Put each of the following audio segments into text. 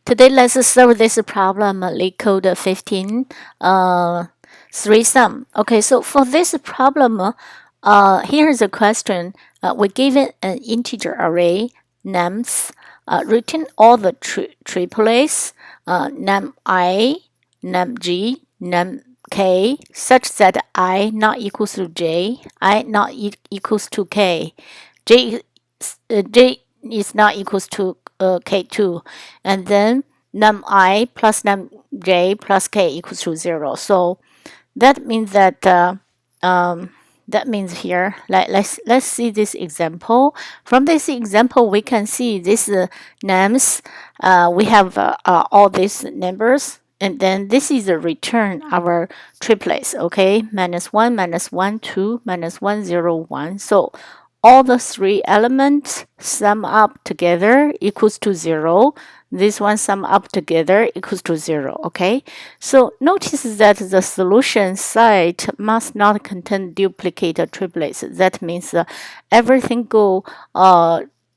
Today, let's solve this problem, LeetCode15, 3-sum. Okay, so for this problem, here's a question. We're given an integer array, nums, return all the triplets, num I, num G, num K, such that I not equals to J, I not equals to K, J is not equals to K2, and then num I plus num J plus K equals to 0. So that means that that means here, let's see this example. From this example, we can see this nums. We have all these numbers, and then this is a return our triplets. Okay, -1, -1, 2, -1, 0, 1. So all the three elements sum up together equals to 0. This one sum up together equals to 0. Okay, so notice that the solution site must not contain duplicate triplets. That means every single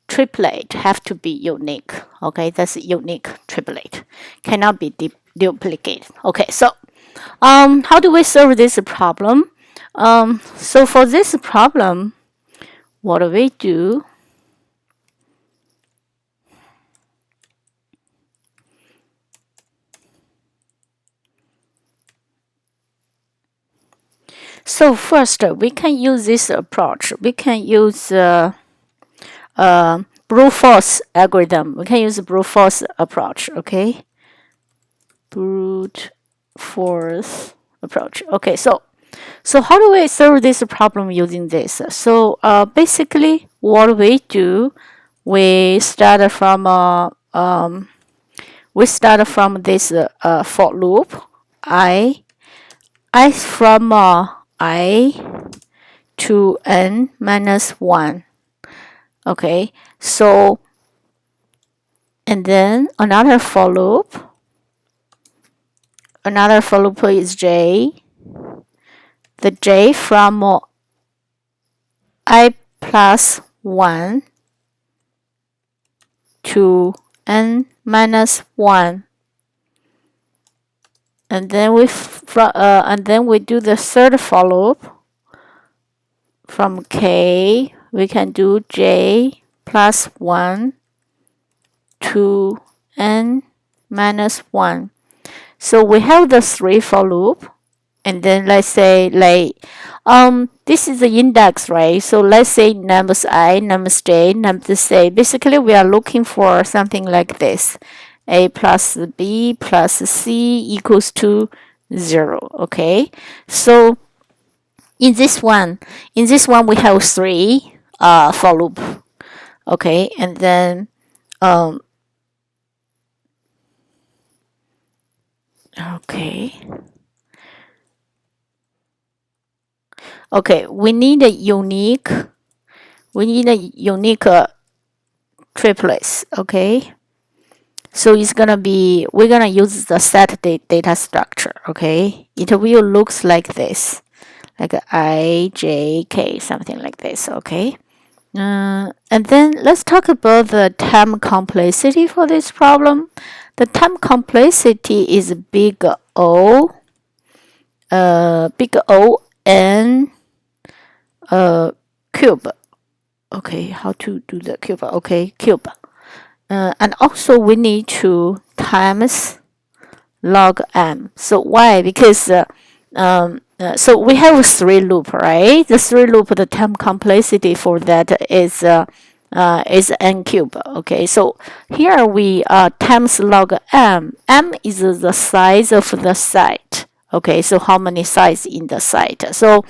triplet have to be unique. Okay, that's unique triplet, cannot be duplicate. Okay, so how do we solve this problem? So for this problem, what do we do? So first, we can use this approach. We can use brute force algorithm. We can use brute force approach. Okay, brute force approach. Okay, so how do we solve this problem using this? So basically, what we do, we start from this for loop. I from I to n minus 1. Okay, so and then another for loop. Another for loop is j. The j from I plus 1 to n minus 1. And then we do the third for loop. From k, we can do j plus 1 to n minus 1. So we have the 3 for loop. And then let's say this is the index, right? So let's say numbers I, numbers j, numbers c. Basically, we are looking for something like this. A plus b plus c equals to 0. Okay, so in this one we have 3 for loop. Okay, and then okay, we need a unique triplets. Okay, so it's gonna be, we're gonna use the set data structure. Okay, it will looks like this, like I, J, K, something like this. Okay, and then let's talk about the time complexity for this problem. The time complexity is big O n cube. Okay, how to do the cube? Okay, cube. And also we need to times log m. So why? Because so we have 3 loop, right? The 3 loop, the time complexity for that is n cube. Okay, so here we times log m. M is the size of the site. Okay, so how many sites in the site? So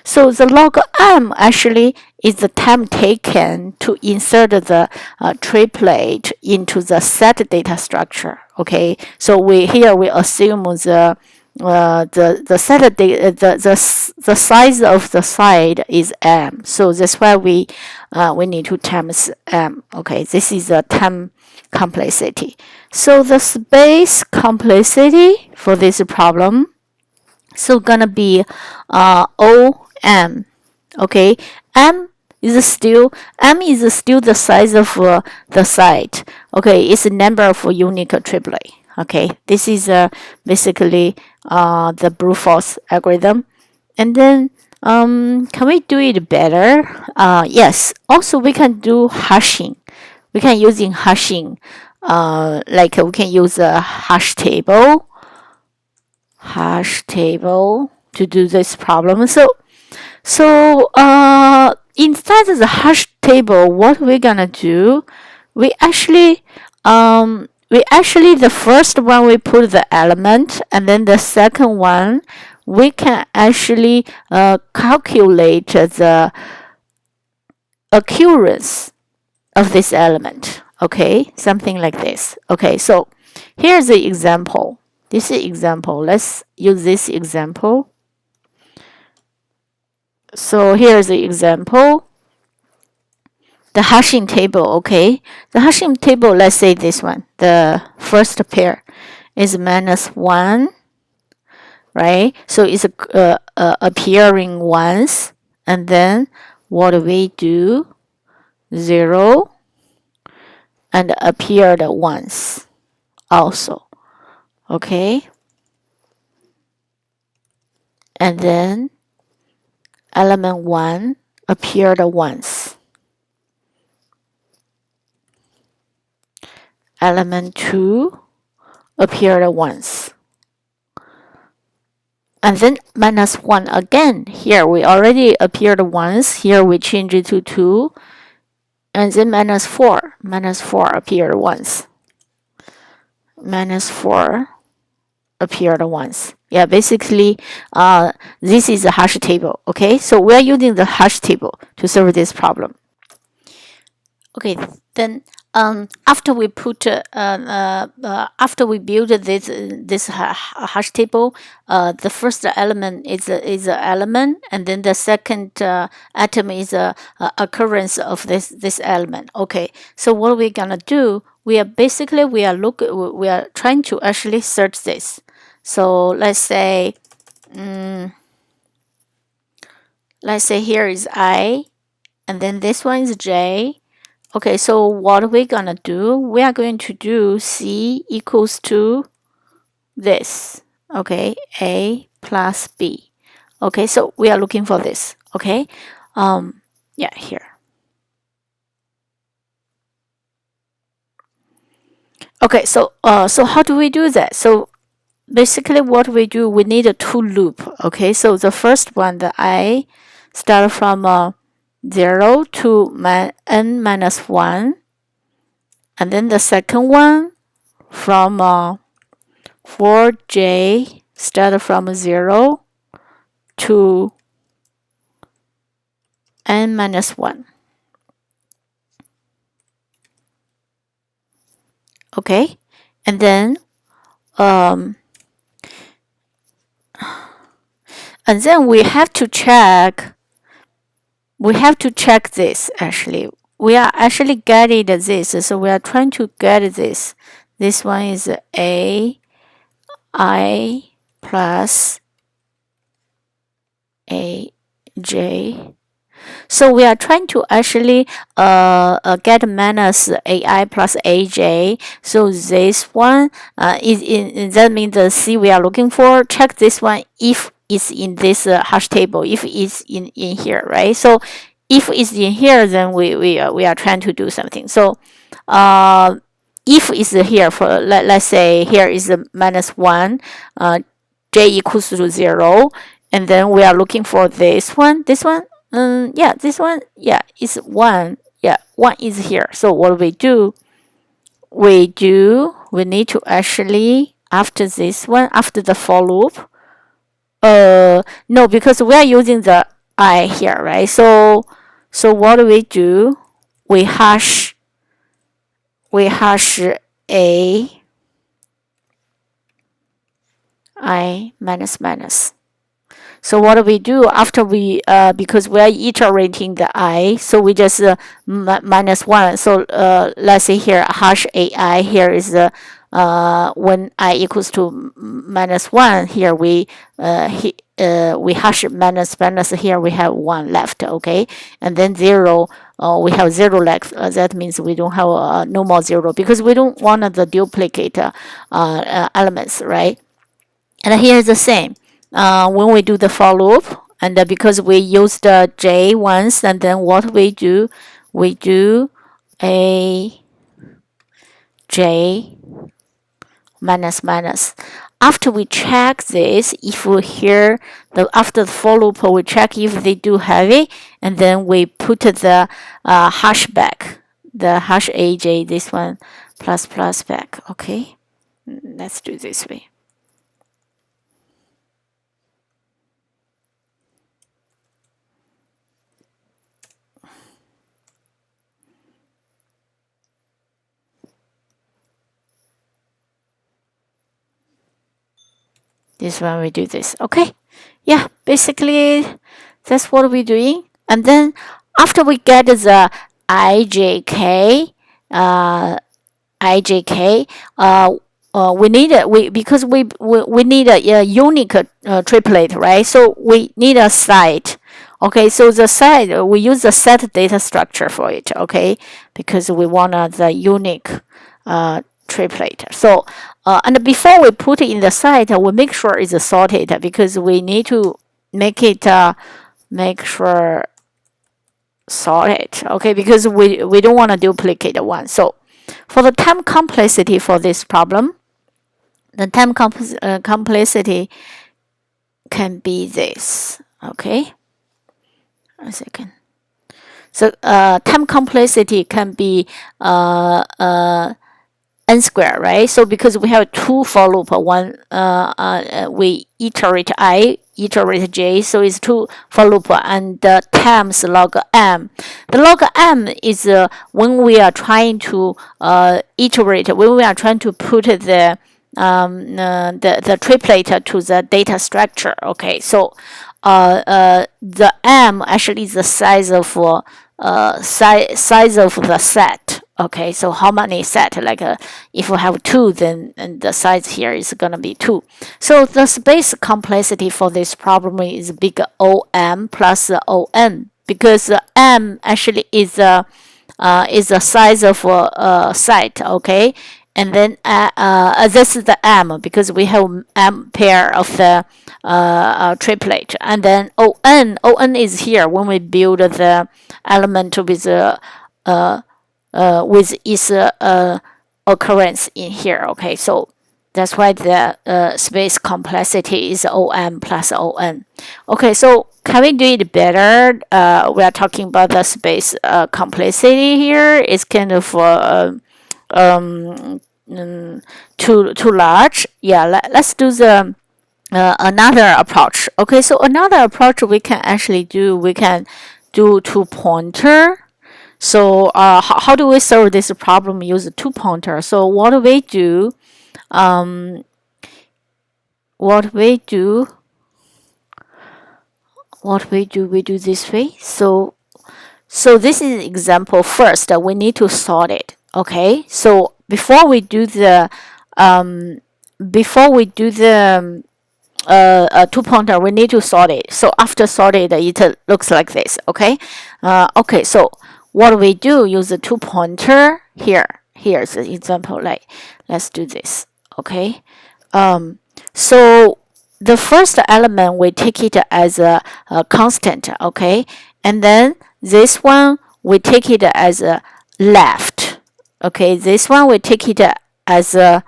so the log m actually is the time taken to insert the triplet into the set data structure. Okay, so we assume the set the size of the site is m. So that's why we need to times m. Okay, this is the time complexity. So the space complexity for this problem, so gonna be OM. Okay, M is still m is still the size of the site. Okay, it's a number of unique triplet. Okay, this is basically the brute force algorithm. And then can we do it better? Yes. Also, we can do hashing. We can using hashing. Like we can use a hash table to do this problem. So inside of the hash table, what we're gonna do? We actually the first one we put the element, and then the second one we can actually calculate the occurrence of this element. Okay, something like this. Okay, so here's the example. This is example. Let's use this example. So here's the example. The hashing table, okay. The hashing table, let's say this one. The first pair is -1, right? So it's appearing once, and then what do we do? 0 and appeared once also, okay. And then element 1 appeared once. Element 2 appeared once. And then -1 again. Here we already appeared once. Here we change it to 2. And then -4. -4 appeared once. -4 appeared once. Yeah, basically, this is a hash table. Okay, so we are using the hash table to solve this problem. Okay, then after we put after we build this hash table, the first element is a element, and then the second atom is a occurrence of this element. Okay, so what we're gonna do? We are trying to actually search this. So let's say here is I, and then this one is J. Okay, so what are we gonna do? We are going to do C equals to this. Okay, A plus B. Okay, so we are looking for this. Okay, yeah, here. Okay, so how do we do that? So basically what we do, we need a two loop. Okay, so the first one, the I start from 0 to n minus 1, and then the second one from 4j start from 0 to n minus 1. Okay, and then we have to check. We have to check this. Actually, we are actually getting this, so we are trying to get this. This one is A I plus A J. So we are trying to actually get minus AI plus AJ. So this one that means the C we are looking for. Check this one if it's in this hash table. If it's in here, right? So if it's in here, then we are trying to do something. So if it's here, for let's say here is -1, J equals to 0, and then we are looking for this one. This one. Yeah, this one, yeah, is 1. Yeah, 1 is here. So what we do? We need to actually, after this one, after the for loop, no, because we are using the I here, right? So what do? We hash A I minus minus. So what do we do after we, because we are iterating the I, so we just -1. So let's say here hash AI, here is when I equals to -1, here we hash minus here we have 1 left, okay, and then 0, we have 0 left. That means we don't have no more 0 because we don't want the duplicate elements, right? And here is the same. When we do the for loop, and because we use the j once, and then what we do a j minus minus. After we check this, if we hear after the for loop, we check if they do heavy, and then we put the hash back, the hash aj, this one plus back. Okay, let's do this way. This one we do this. Okay, yeah, basically that's what we're doing. And then after we get the ijk, we need because we need a unique triplet, right? So we need a site. Okay, so the site, we use the set data structure for it. Okay, because we want the unique triplet. So and before we put it in the site, we make sure it's sorted because we need to make it make sure sorted. Okay, because we don't want to duplicate one. So for the time complexity for this problem, the time complexity can be this. Okay, a second. So time complexity can be n squared, right? So because we have two for loop, one we iterate I, iterate j, so it's two for loop, and times log m. The log m is when we are trying to iterate, when we are trying to put the triplet to the data structure. Okay, so the m actually is the size of size of the set. Okay, so how many set? Like if we have 2, then and the size here is gonna be 2. So the space complexity for this problem is big OM plus ON because M actually is the size of a set. Okay, and then this is the M because we have M pair of the triplet, and then ON is here when we build the element with its occurrence in here. Okay, so that's why the space complexity is OM plus ON. Okay, so can we do it better? We are talking about the space complexity here. It's kind of too large. Yeah, let's do the another approach. Okay, so another approach we can actually do, we can do two pointer. So how do we solve this problem? Use a two pointer. So what we do we do this way. So this is two pointer, we need to sort it. So after sorted, it looks like this. Okay. Okay. So what we do, use the two pointer here. Here's an example. Like, let's do this. Okay. So the first element we take it as a constant. Okay, and then this one we take it as a left. Okay, this one we take it as a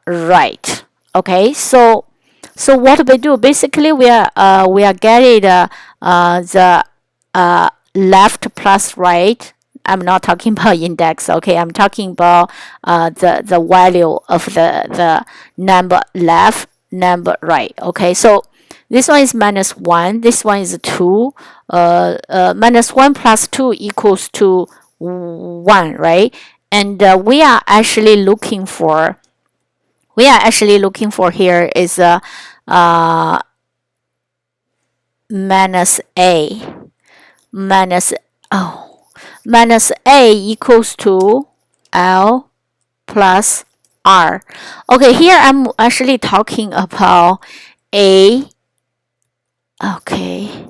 right. Okay, so what we do, basically we are getting the left plus right. I'm not talking about index. Okay, I'm talking about the value of the number left, number right. Okay, so this one is -1. This one is 2. -1 plus 2 equals to 1, right? And we are actually looking for here is minus a minus a equals to L plus R. Okay, here I'm actually talking about A. Okay,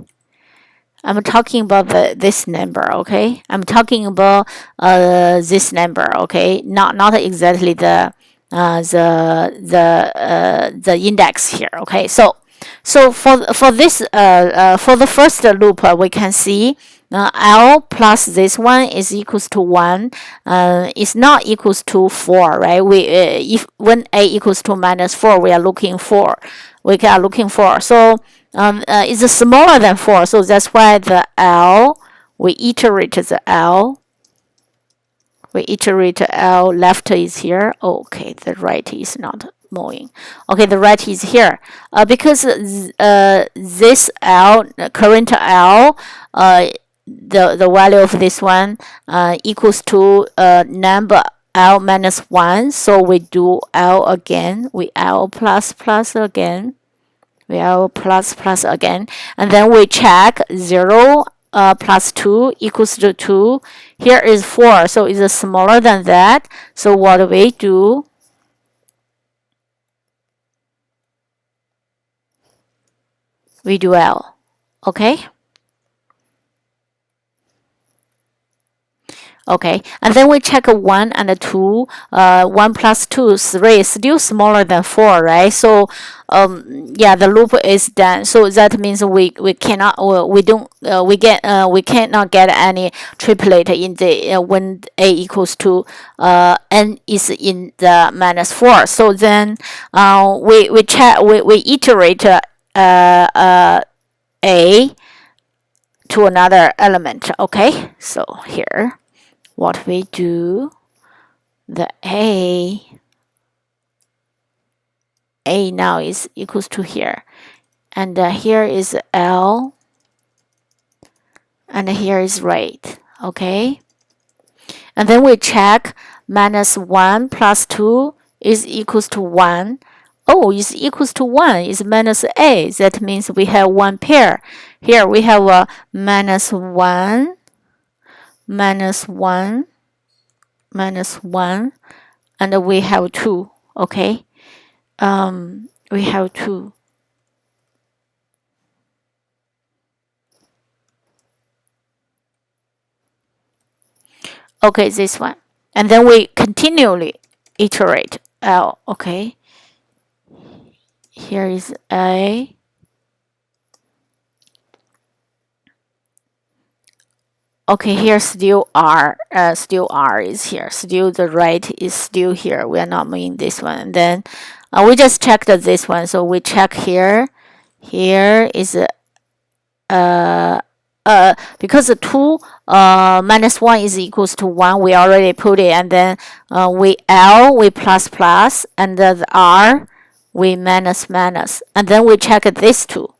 I'm talking about this number. Okay, I'm talking about this number. Okay, not exactly the index here. Okay, so for this for the first loop, we can see L plus this one is equals to 1. Is not equals to 4, right? We if when A equals to -4, we are looking for so it's smaller than 4, so that's why the L, we iterate the L. We iterate L, left is here. Okay, the right is not moving. Okay, the right is here. Because this L, current L, the value of this one equals to number L minus 1. So we do L again. We L plus plus again. We L plus plus again. And then we check 0 plus 2 equals to 2. Here is 4, so it's smaller than that. So what we do? We do L. Okay? Okay, and then we check 1 and 2. 1 plus 2, 3 is still smaller than 4, right? So, yeah, the loop is done. So that means we cannot, we don't, we cannot get any triplet in the when A equals to n is in the -4. So then, we check, we iterate A to another element. Okay, so here. What we do, the A now is equals to here, and here is L, and here is rate. Okay, and then we check -1 plus 2 is equals to 1. Oh, is equals to 1 is minus A. That means we have one pair. Here we have a -1, -1, -1, and we have 2. Okay, we have 2. Okay, this one, and then we continually iterate L. Okay, here is A. Okay, here still R. Still R is here. Still the right is still here. We are not moving this one. And then we just checked this one. So we check here. Here is because the 2 -1 is equals to 1, we already put it, and then we L, we plus plus, and the R, we minus minus, and then we check these two.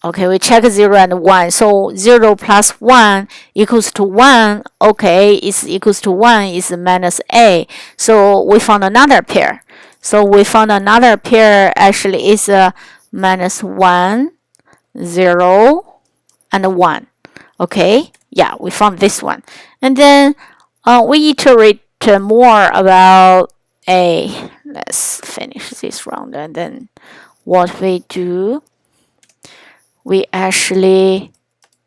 Okay, we check 0 and 1. So 0 plus 1 equals to 1. Okay, it's equals to 1 is minus A. So we found another pair. So we found another pair actually is -1, 0, and 1. Okay, yeah, we found this one. And then we iterate more about A. Let's finish this round, and then what we do, we actually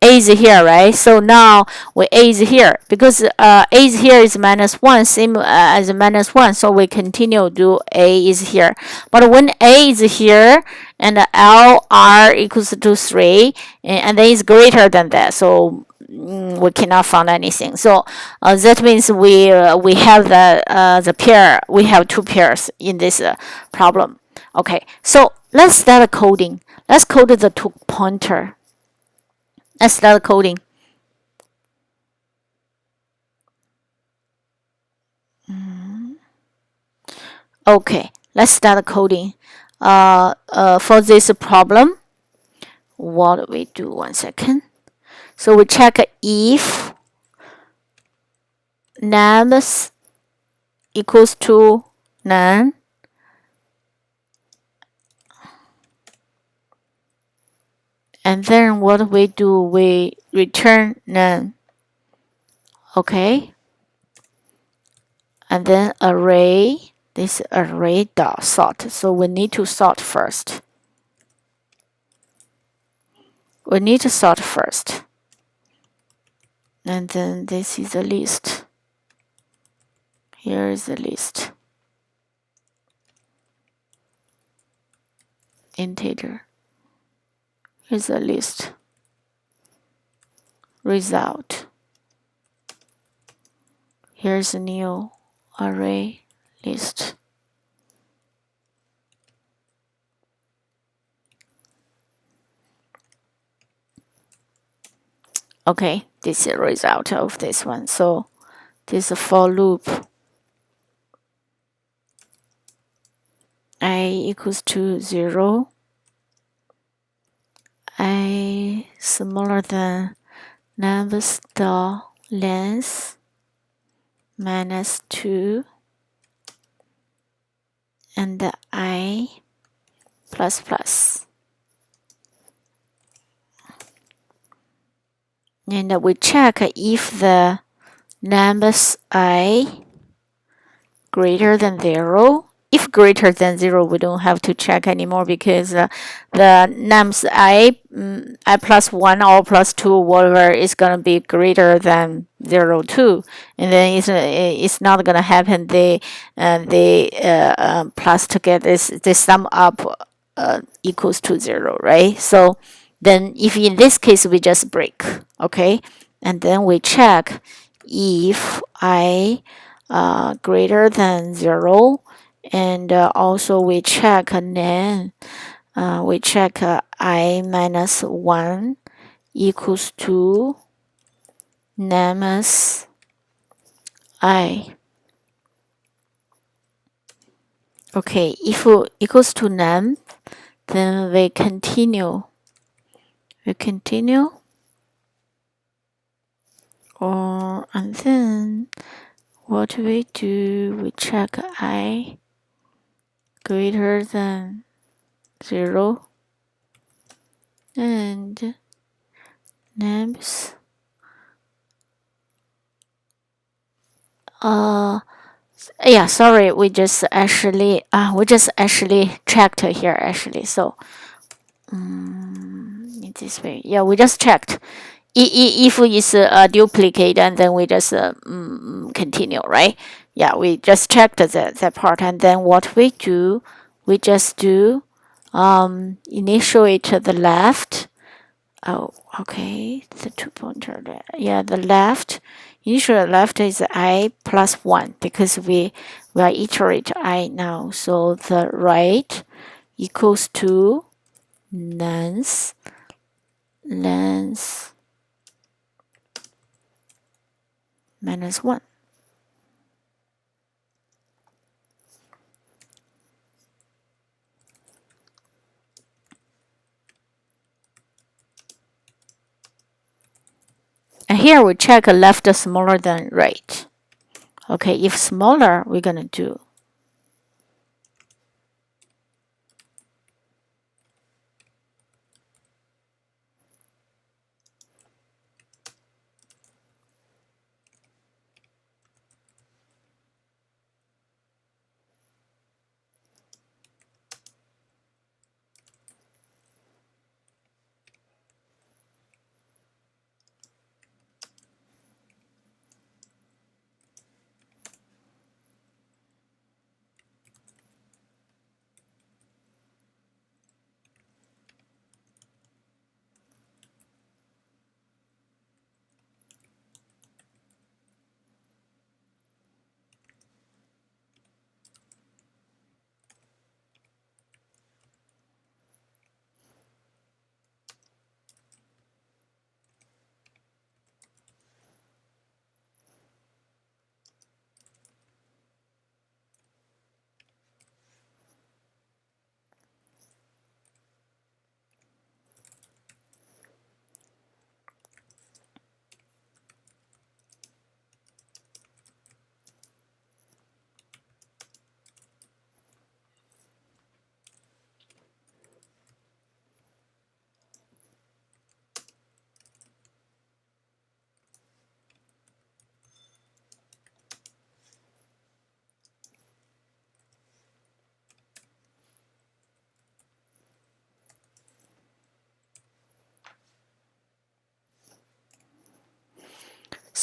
A is here, right? So now we A is here because A is here is -1, same as -1. So we continue do A is here. But when A is here and L R equals to 3, and then is greater than that, so we cannot find anything. So that means we have the pair. We have two pairs in this problem. Okay, so let's start coding. Let's code the two pointer. Let's start coding. Okay, let's start coding. For this problem, what do we do? 1 second. So we check if nums equals to none, and then what we do, we return none. Okay, and then array, this array dot sort. So we need to sort first. We need to sort first. And then this is a list. Here is the list. Integer. Here's a list. Result. Here's a new array list. Okay, this is the result of this one. So this is a for loop. I equals to 0. I smaller than numbers dot length minus 2 and I plus plus. And we check if the numbers I greater than 0. If greater than 0, we don't have to check anymore because the nums I plus 1 or plus 2, whatever, is going to be greater than 0, 2. And then it's not going to happen. They plus together, they sum up equals to 0, right? So then if in this case, we just break, okay? And then we check if I greater than 0, and also we check then we check I minus 1 equals to nums I. Okay, if equals to num, then we continue. And then what we do, we check I greater than 0 and nums yeah, sorry, we just actually checked here actually. So in this way, yeah, we just checked if it's a duplicate, and then we just continue, right? Yeah, we just checked that part, and then what we do, we just do initiate the left. Oh, okay, the 2-pointer there. Yeah, the left. Initial left is I plus 1 because we are iterate I now. So the right equals to length minus 1. And here we check left smaller than right. Okay, if smaller, we're gonna do.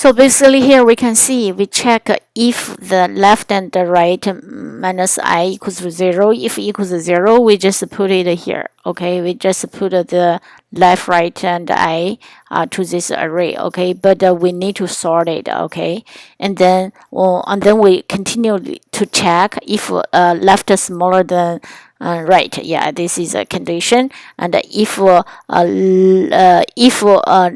So basically here we can see, we check if the left and the right minus I equals to 0. If equals to 0, we just put it here. Okay, we just put the left, right, and I to this array. Okay, but we need to sort it. Okay, and then we continue to check if left is smaller than right. Yeah, this is a condition. And if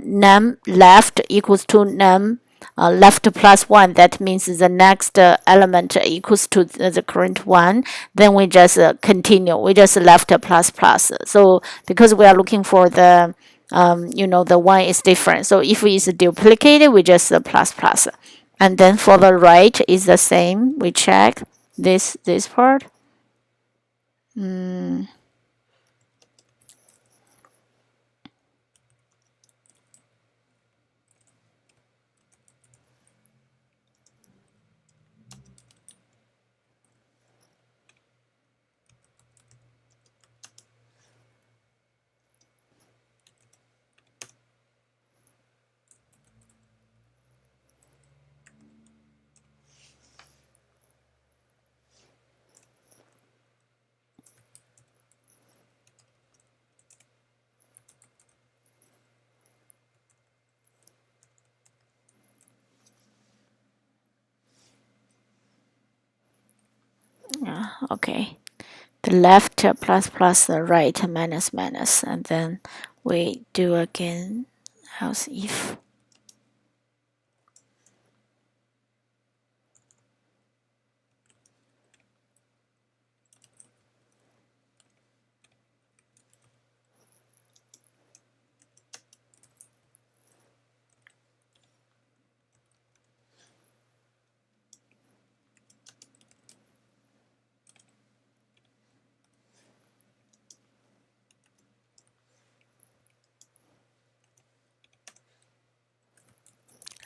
num left equals to num left plus 1, that means the next element equals to the current one, then we just continue. We just left plus plus. So because we are looking for the the one is different. So if it's duplicated, we just plus plus. And then for the right is the same. We check this part. Okay, the left plus plus, the right minus minus, and then we do again else if.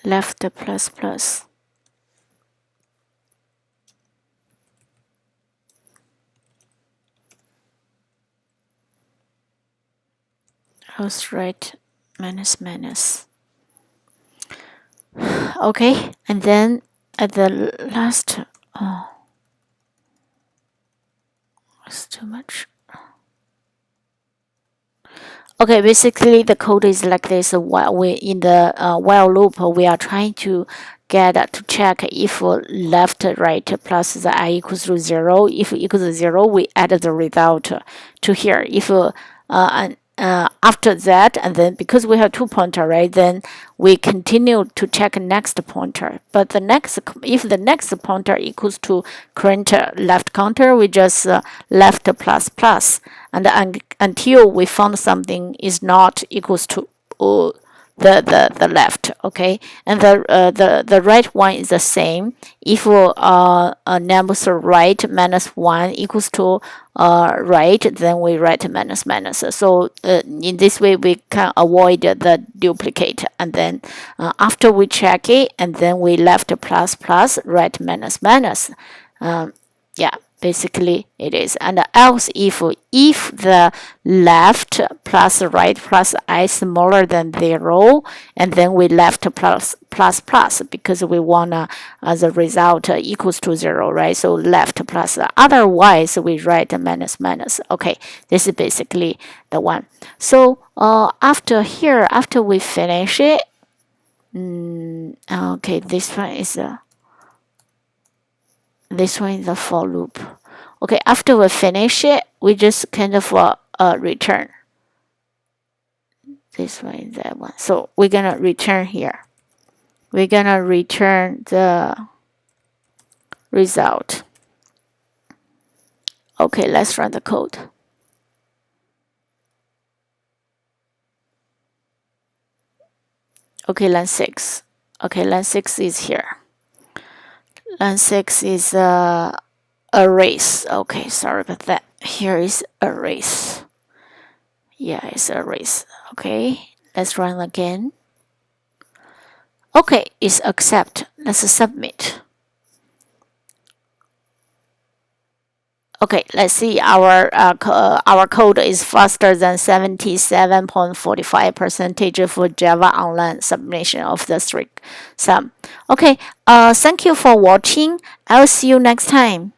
Left plus plus. Else right minus minus. Okay, and then at the last, oh, it's too much. Okay, basically the code is like this. While we in the while loop, we are trying to get to check if left right plus the I equals to 0. If equals to 0, we add the result to here. If after that, and then because we have two pointer, right, then we continue to check next pointer. But the next, if the next pointer equals to current left counter, we just left plus plus, and until we found something is not equals to the left. Okay, and the right one is the same. If numbers right minus 1 equals to right, then we write minus minus. So in this way we can avoid the duplicate. And then after we check it, and then we left plus plus, right minus minus. Yeah, basically it is. And else if the left plus right plus I smaller than 0, and then we left plus plus plus, because we want the result equals to 0, right? So left plus, otherwise we write minus minus. Okay, this is basically the one. So after here, after we finish it, okay, this one is the for loop. Okay, after we finish it, we just kind of return. This one is that one. So we're gonna return here. We're gonna return the result. Okay, let's run the code. Okay, line 6. Okay, line 6 is here. Line 6 is erase. Okay, sorry about that. Here is erase. Yeah, it's erase. Okay, let's run again. Okay, it's accept. Let's submit. Okay, let's see. Our code is faster than 77.45% for Java Online submission of the strict sum. Okay. Thank you for watching. I'll see you next time.